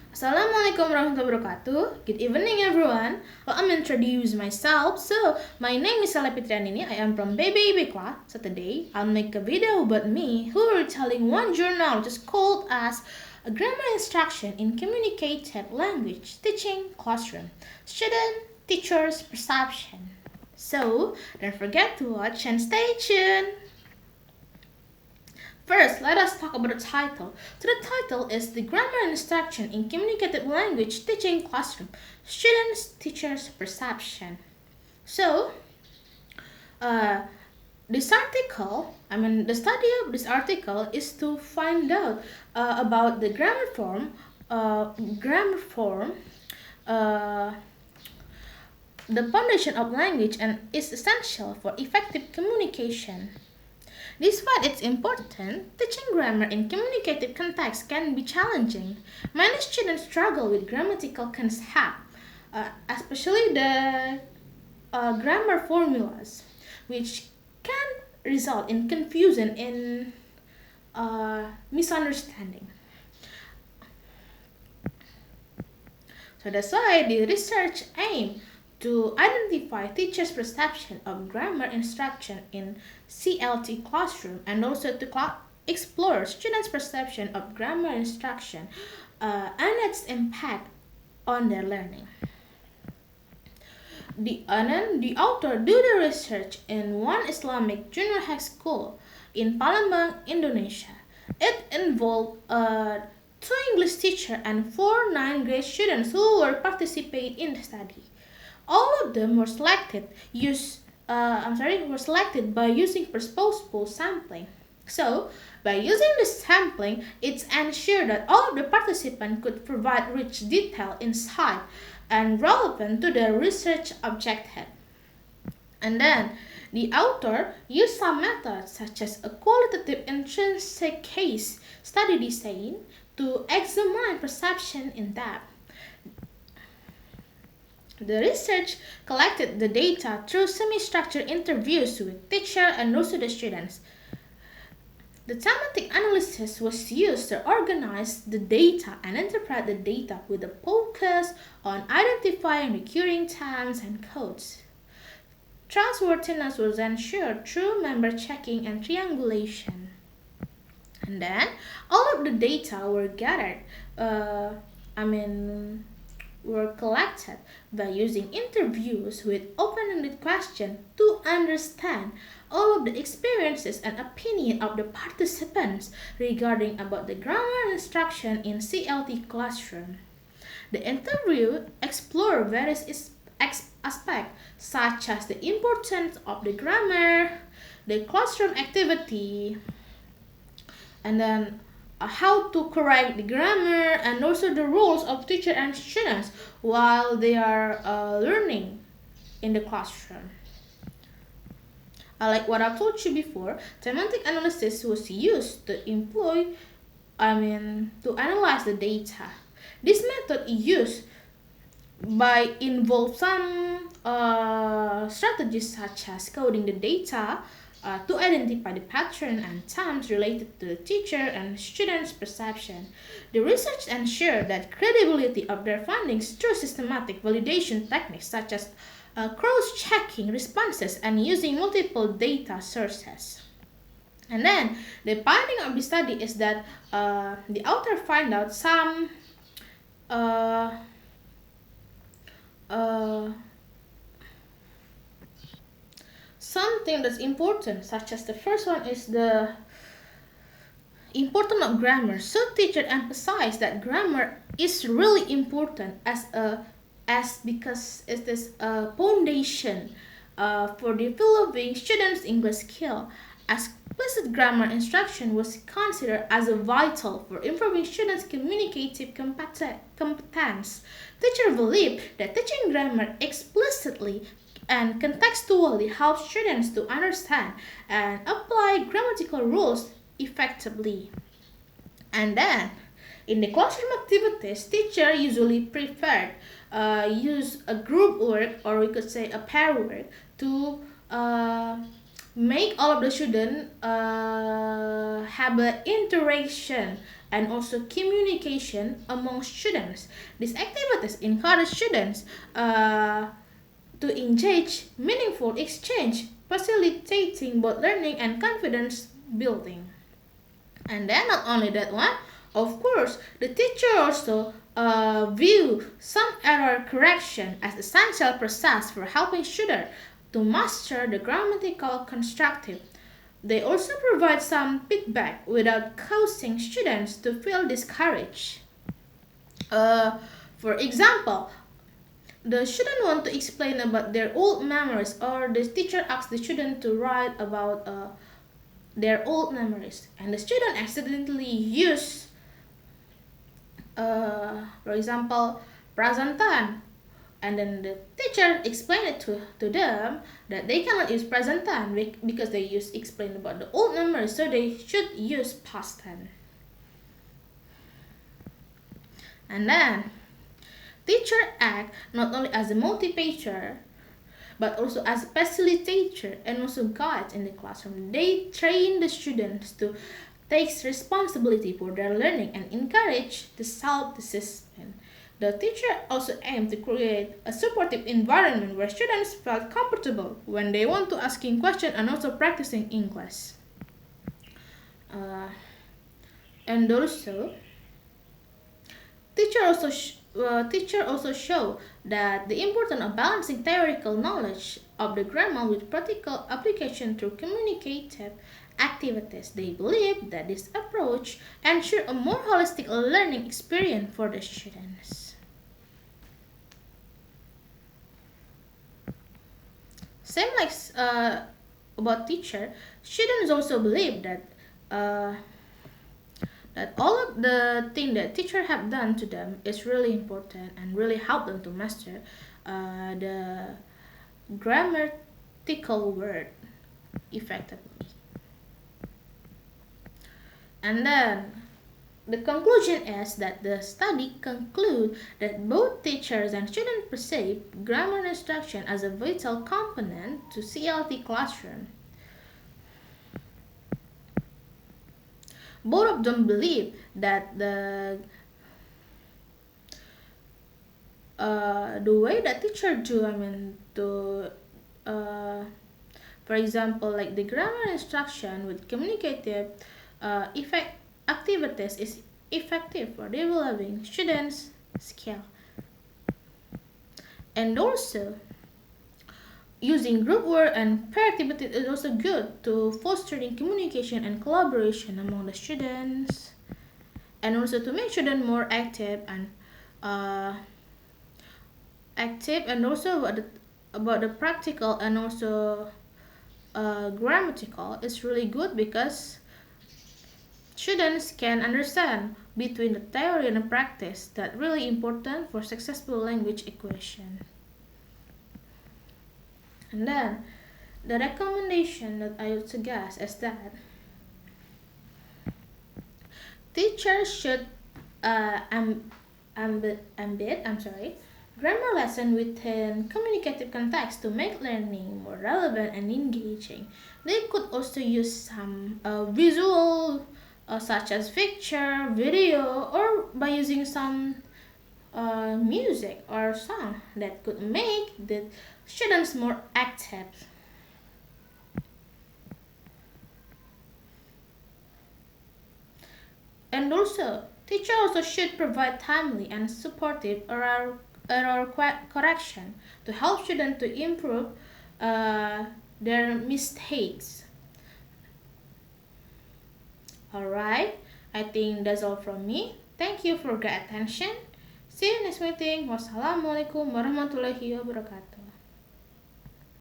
Assalamualaikum warahmatullahi wabarakatuh. Good evening, everyone. I'll introduce myself. My name is Saleh Fitrianini. I am from BBIB class. So today, I'll make a video about me who will telling one journal which is called as a grammar instruction in communicated language teaching classroom. Student, teachers, perception. So, don't forget to watch and stay tuned. First, let us talk about the title. So the title is The Grammar Instruction in Communicative Language Teaching Classroom. Students, Teachers, Perception. So, this article, the study of this article is to find out about the grammar form, the foundation of language, and is essential for effective communication. Despite its importance, teaching grammar in communicative context can be challenging. Many students struggle with grammatical concepts, especially the grammar formulas, which can result in confusion and misunderstanding. So that's why the research aims to identify teachers' perception of grammar instruction in CLT classroom and also to explore students' perception of grammar instruction and its impact on their learning. The author do the research in one Islamic junior high school in Palembang, Indonesia. It involved two English teachers and four ninth grade students who were participate in the study. All of them were selected by using postpostable sampling. So, by using this sampling, it's ensured that all of the participants could provide rich detail, insight, and relevant to their research objective. And then, the author used some methods such as a qualitative intrinsic case study design to examine perception in depth. The research collected the data through semi-structured interviews with teachers and also the students. The thematic analysis was used to organize the data and interpret the data with a focus on identifying recurring terms and codes. Trustworthiness was ensured through member checking and triangulation. And then all of the data were gathered. Were collected by using interviews with open-ended questions to understand all of the experiences and opinion of the participants regarding about the grammar instruction in CLT classroom. The interview explored various aspects such as the importance of the grammar, the classroom activity, and then how to correct the grammar and also the roles of teacher and students while they are learning in the classroom. Like what I told you before, semantic analysis was used to to analyze the data. This method is used by involve some strategies such as coding the data to identify the pattern and terms related to the teacher and students' perception. The research ensured that credibility of their findings through systematic validation techniques such as cross-checking responses and using multiple data sources. And then the finding of the study is that the author find out some uh, uh, something that's important, such as the first one is the importance of grammar. So teacher emphasize that grammar is really important as because it is a foundation for developing students' English skill. Explicit grammar instruction was considered as a vital for improving students' communicative competence. Teachers believe that teaching grammar explicitly and contextually helps students to understand and apply grammatical rules effectively. And then, in the classroom activities, teacher usually preferred use a group work or we could say a pair work to make all of the students have an interaction and also communication among students. These activities encourage students to engage meaningful exchange, facilitating both learning and confidence building. And then not only that one, of course, the teacher also view some error correction as essential process for helping students to master the grammatical constructive. They also provide some feedback without causing students to feel discouraged. Uh, for example, the student want to explain about their old memories, or the teacher asks the student to write about their old memories, and the student accidentally use, for example, presentan, and then the teacher explained it to them that they cannot use presentan because they use explain about the old memories, so they should use past tense. And then teacher act not only as a motivator but also as a facilitator and also guide in the classroom. They train the students to take responsibility for their learning and encourage the self-assessment. The teacher also aims to create a supportive environment where students feel comfortable when they want to asking questions and also practicing English. Uh, and also, teacher also show that the importance of balancing theoretical knowledge of the grammar with practical application through communicative activities. They believe that this approach ensures a more holistic learning experience for the students. Same like about teacher, students also believe uh, that all of the thing that teacher have done to them is really important and really help them to master the grammatical word effectively. And then the conclusion is that the study conclude that both teachers and students perceive grammar instruction as a vital component to CLT classroom. Both of them believe that the way that teacher do, I mean, to for example, like the grammar instruction with communicative effect activities is effective for developing students' skill. And also, using group work and pair activities is also good to fostering communication and collaboration among the students, and also to make students more uh, active and also about the practical and also grammatical is really good because students can understand between the theory and the practice that really important for successful language acquisition. And then the recommendation that I would suggest is that teachers should embed grammar lesson within communicative context to make learning more relevant and engaging. They could also use some visual, such as picture, video, or by using some music or song that could make the students more active. And also, teacher also should provide timely and supportive error correction to help students to improve uh, their mistakes. Alright, I think that's all from me. Thank you for your attention. See you next meeting. Wassalamualaikum warahmatullahi wabarakatuh.